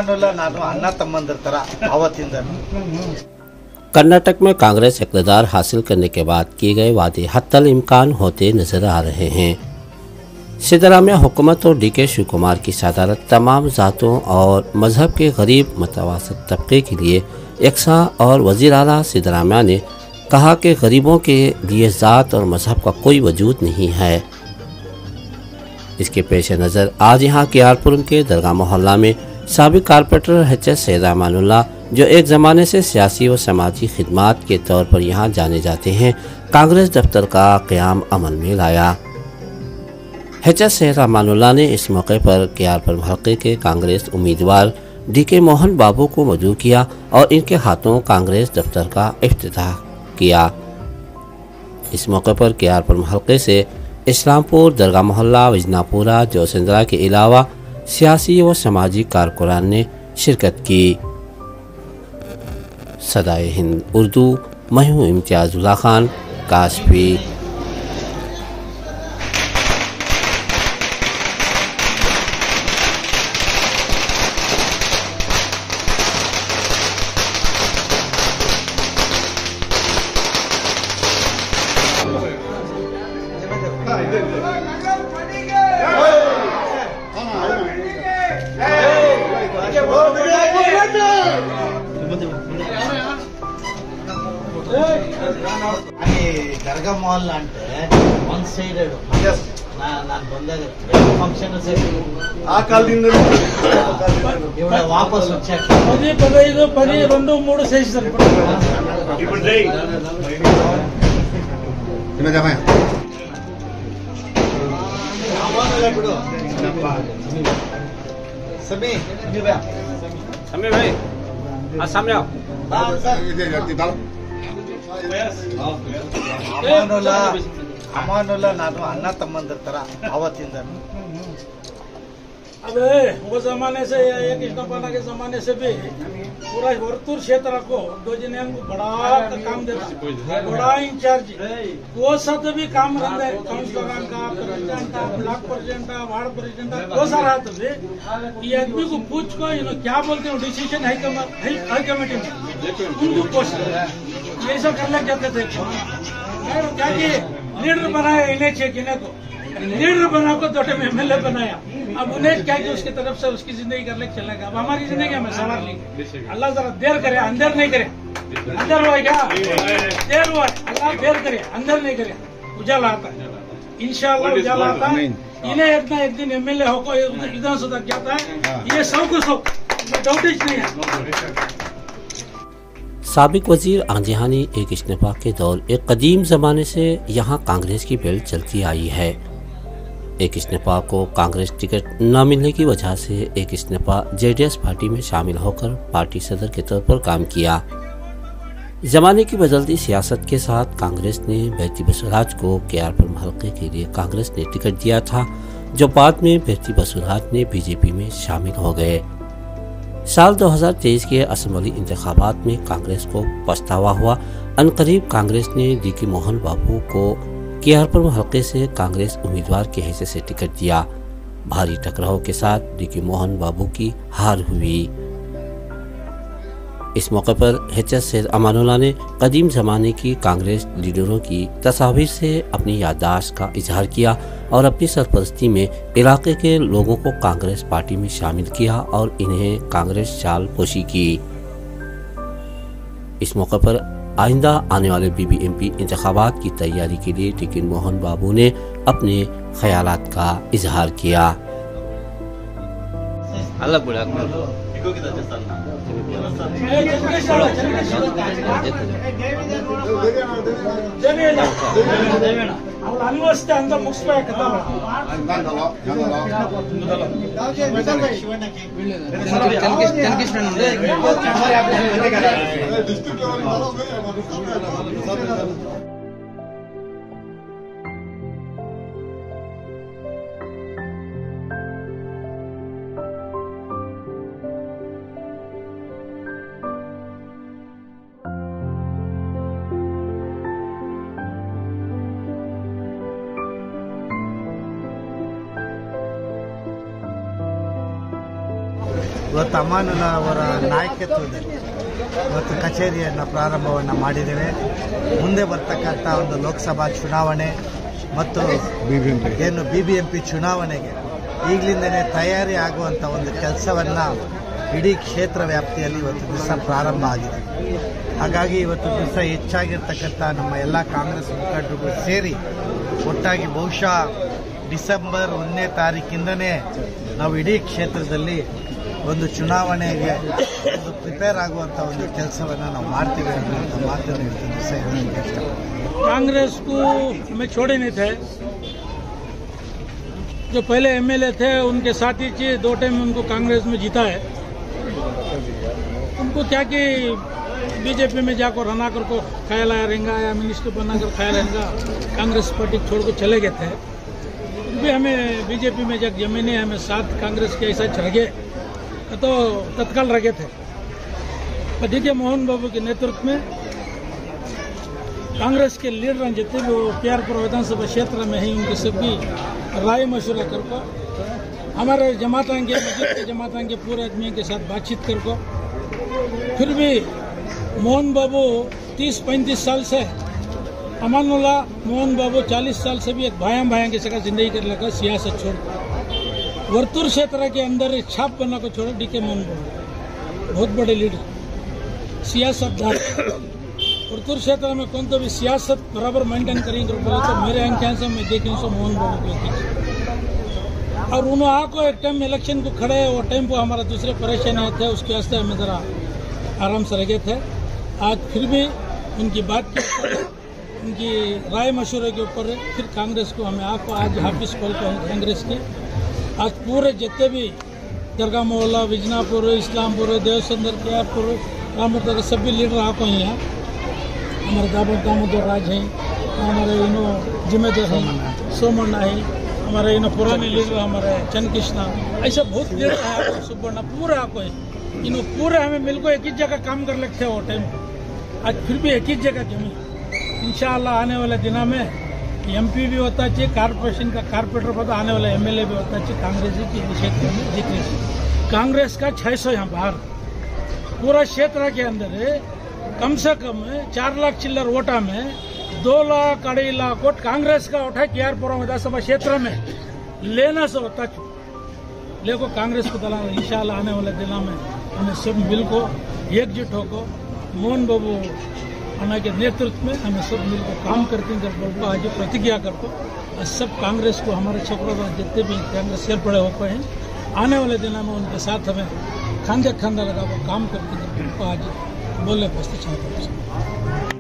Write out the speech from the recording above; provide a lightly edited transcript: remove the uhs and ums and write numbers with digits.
ಅಮ್ಮನಲ್ಲ ನಾನು ಅಣ್ಣ ತಮ್ಮಂದಿರ ತರ ಅವತ್ತಿಂದ। कर्नाटक में कांग्रेस इक़्तिदार हासिल करने के बाद किए गए वादे हत्तल इम्कान होते नजर आ रहे हैं। सिद्धरामैया हुकूमत और डीके शिव कुमार की सदारत तमाम ज़ातों और मजहब के गरीब मतवासत तबके के लिए यकसा और वज़ीर आला सिद्धरामैया ने कहा कि गरीबों के लिए ज़ात और मजहब का कोई वजूद नहीं है। इसके पेश नज़र आज यहाँ कियारपुरम के दरगाह मोहल्ला में साबिक कारपोरेटर एच.एस. सैयद अमानुल्लाह, जो एक ज़माने से सियासी व समाजी खिदमात के तौर पर यहाँ जाने जाते हैं, कांग्रेस दफ्तर का क़याम अमल में लाया। एच.एस. सैयद अमानुल्लाह ने इस मौके पर कियारपुरम हल्के के कांग्रेस उम्मीदवार डी.के. मोहन बाबू को मदऊ किया और इनके हाथों कांग्रेस दफ्तर का इफ्तिताह किया। इस मौके पर कियारपुरम हल्के से इस्लामपुर, दरगाह मोहल्ला, विजनापुरा, जोसिंद्रा के अलावा सियासी व समाजी कारकुनान ने शिरकत की। सदाए हिंद उर्दू, मैं हूं इम्तियाज़ुल्लाह खान, काशफी। దర్గా మాల్ అంటే వన్ సైడెడ్ ನಾನು ಬಂದಾಗ ಫಂಕ್ಷನ್ ಆ ಕಾಲದಿಂದ ಇವಳ ವಾಪಸ್ వచ్చాక 10 15 10 2 3 చేస్తారు ఇప్పుడు రేయ్ చిన్న జమాయ ఆవానల ఇప్పుడు సమీ भाई आ सामने आओ। ಅಮ್ಮನಲ್ಲ ನಾನು ಅಣ್ಣ ತಮ್ಮಂದಿರ ತರ ಅವತ್ತಿಂದ। अबे वो जमाने से ये कृष्णपाना के जमाने से भी पूरा वर्तुर क्षेत्र को दो जने को बड़ा काम देता, बड़ा इंचार्ज वो सब भी काम रहता है। काउंसिलर का president, block president, ward president, वो सारा तो भी ये आदमी को पूछ को क्या बोलते हैं डिसीजन हाई कमेटी में उनको पोस्ट ये सब कर लग जाते थे। क्या कि लीडर बनाया इन्हें चेक इन्हें को लीडर बना को तो एमएलए बनाया। अब उन्हें क्या कि उसकी तरफ से उसकी जिंदगी कर ले चलेगा। अब हमारी जिंदगी हमें सवार लेंगे। अल्लाह जरा देर करे, अंदर नहीं करे। अंदर हुआ क्या देर हुआ, अल्लाह देर करे, अंदर नहीं करे। उजाला आता है इंशाअल्लाह, उजाला आता है। इन्हें इतना एक दिन एमएलए होकर विधान सुधर जाता है, ये सब कुछ हो डाउट नहीं है। साबिक वजीर आंजिहानी एक इस्तीफा के दौर एक कदीम ज़माने से यहाँ कांग्रेस की बेल्ट चलती आई है। एक इस्तीफा को कांग्रेस टिकट न मिलने की वजह से एक इस्तीफा जेडीएस पार्टी में शामिल होकर पार्टी सदर के तौर पर काम किया। ज़माने की बदलती सियासत के साथ कांग्रेस ने बेहती बसुराज को कियारपुरम हल्के के लिए कांग्रेस ने टिकट दिया था, जो बाद में बेहती बसुराज ने बीजेपी में शामिल हो गए। साल 2023 के असम्बली इंतखाबात में कांग्रेस को पछतावा हुआ। अनकरीब कांग्रेस ने डी.के. मोहन बाबू को कियारपुरम हल्के से कांग्रेस उम्मीदवार के हिस्से से टिकट दिया। भारी टकराव के साथ डी.के. मोहन बाबू की हार हुई। इस मौके पर एच.एस. सैयद अमानुल्लाह ने कदीम ज़माने की कांग्रेस लीडरों की तस्वीर से अपनी याददाश्त का इजहार किया और अपनी सरपरस्ती में इलाके के लोगों को कांग्रेस पार्टी में शामिल किया और इन्हें कांग्रेस शाल पोशी की। इस मौके पर आइंदा आने वाले बीबीएमपी इंतखाबात की तैयारी के लिए डी.के. मोहन बाबू ने अपने ख्यालात का इजहार किया। ಅವ್ರು ಅನ್ವಸ್ತೆ ಅಂತ ಮುಗಿಸ್ಬೇಕಲ್ಲ ಇವತ್ತು ಅಮಾನುಲ್ಲಾ ಅವರ ನಾಯಕತ್ವದಲ್ಲಿ ಇವತ್ತು ಕಚೇರಿಯನ್ನು ಪ್ರಾರಂಭವನ್ನು ಮಾಡಿದ್ದೇವೆ. ಮುಂದೆ ಬರ್ತಕ್ಕಂಥ ಒಂದು ಲೋಕಸಭಾ ಚುನಾವಣೆ ಮತ್ತು ಏನು BBMP ಚುನಾವಣೆಗೆ ಈಗಲಿಂದನೇ ತಯಾರಿ ಆಗುವಂಥ ಒಂದು ಕೆಲಸವನ್ನು ಇಡೀ ಕ್ಷೇತ್ರ ವ್ಯಾಪ್ತಿಯಲ್ಲಿ ಇವತ್ತು ದಿವಸ ಪ್ರಾರಂಭ ಆಗಿದೆ. ಹಾಗಾಗಿ ಇವತ್ತು ದಿವಸ ಹೆಚ್ಚಾಗಿರ್ತಕ್ಕಂಥ ನಮ್ಮ ಎಲ್ಲ ಕಾಂಗ್ರೆಸ್ ಮುಖಂಡರು ಸೇರಿ ಒಟ್ಟಾಗಿ ಬಹುಶಃ ಡಿಸೆಂಬರ್ 1ನೇ ತಾರೀಕಿಂದನೇ ನಾವು ಇಡೀ ಕ್ಷೇತ್ರದಲ್ಲಿ ಒಂದು ಚುನಾವಣೆಗೆ ಒಂದು ಪ್ರಿಪೇರ್ ಆಗುವಂಥ ಒಂದು ಕೆಲಸವನ್ನು ನಾವು ಮಾಡ್ತೀವಿ ಅನ್ನುವಂಥ ಮಾತನ್ನು ಇವತ್ತು ದಿವಸ ಹೇಳಲಿಕ್ಕೆ ಇಷ್ಟಪಡ್ತೀನಿ. कांग्रेस को हमें छोड़े नहीं थे, जो पहले MLA थे उनके साथ ही 2 टाइम उनको कांग्रेस में जीता है. उनको क्या कि बीजेपी में जाकर रनाकर को ख्याल आया रहेगा या मिनिस्टर बनाकर ख्याल रहेगा, कांग्रेस पार्टी छोड़ कर चले गए थे. भी हमें बीजेपी में जब जमीने हमें साथ कांग्रेस के ऐसा रखे तो तत्काल रखे थे. पर देखिए मोहन बाबू के नेतृत्व में कांग्रेस के लीडर जितने भी वो प्यारपुर विधानसभा क्षेत्र में ही उनके सभी राय मशुरा कर को हमारे जमातांगे मस्जिद के जमातांगे पूरे आदमियों के साथ बातचीत कर को फिर भी मोहन बाबू 30-35 साल से अमानुल्लाह मोहन बाबू 40 साल से भी एक भाया की जगह जिंदगी कर लगा. सियासत छोड़ वर्तुर क्षेत्र के अंदर छाप बना को छोड़ा. DK मोहन बाबू बहुत बड़े लीडर सियासतदार. वर्तुर क्षेत्र में कौन तो भी सियासत बराबर मेंटेन करेंगे तो मेरे अंख्या से मैं देखें सो मोहन बाबू को. और उन्होंने आको एक टाइम इलेक्शन को खड़े वो टाइम को हमारा दूसरे परेशानी थे उसके वास्ते हमें ज़रा आराम से रखे थे. आज फिर भी उनकी बात के ऊपर उनकी राय मशवरे के ऊपर फिर कांग्रेस को हमें आपको आज हाफिज खोल पर कांग्रेस की आज पूरे जितने भी दरगाह मोहल्ला विजनापुर इस्लामपुर देवसंदर प्यारपुर रामपुर के सभी लीडर आपको ही हैं. हमारे दामोदर राज हैं, हमारे जिम्मेदार हैं सोमन्ना है, हमारे पुराने लीडर हमारे चंद कृष्णा, ऐसा बहुत लीडर है आपको सुबर्णा पूरे आपको है. पूरे हमें मिलकर एक ही जगह काम कर लगते हैं वो टाइम. आज फिर भी एक ही जगह जमी. इंशाअल्लाह आने वाले दिनों में MP भी होता चाहिए, कारपोरेशन का कारपोरेटर पता आने वाला MLA भी होता चाहिए कांग्रेस के क्षेत्र में जीतने से. कांग्रेस का 600 यहाँ बाहर पूरा क्षेत्र के अंदर कम से कम 4 लाख चिल्लर वोटा में 2 लाख 2.5 लाख वोट कांग्रेस का उठा KR-पुरम विधानसभा क्षेत्र में लेना से होता लेको कांग्रेस को दलाना. इंशाअल्लाह आने वाले दिनों में हमें सब मिलकर एकजुट होकर मोहन बाबू अन्ना के नेतृत्व में हमें सब मिलकर काम करते हैं. बोल आज प्रतिज्ञा करको सब कांग्रेस को हमारे छपरा जितने भी कांग्रेस से पड़े होते हैं आने वाले दिनों में उनके साथ हमें खांजा लगा वो काम करते हैं. आज बोले बसते चाहते हैं.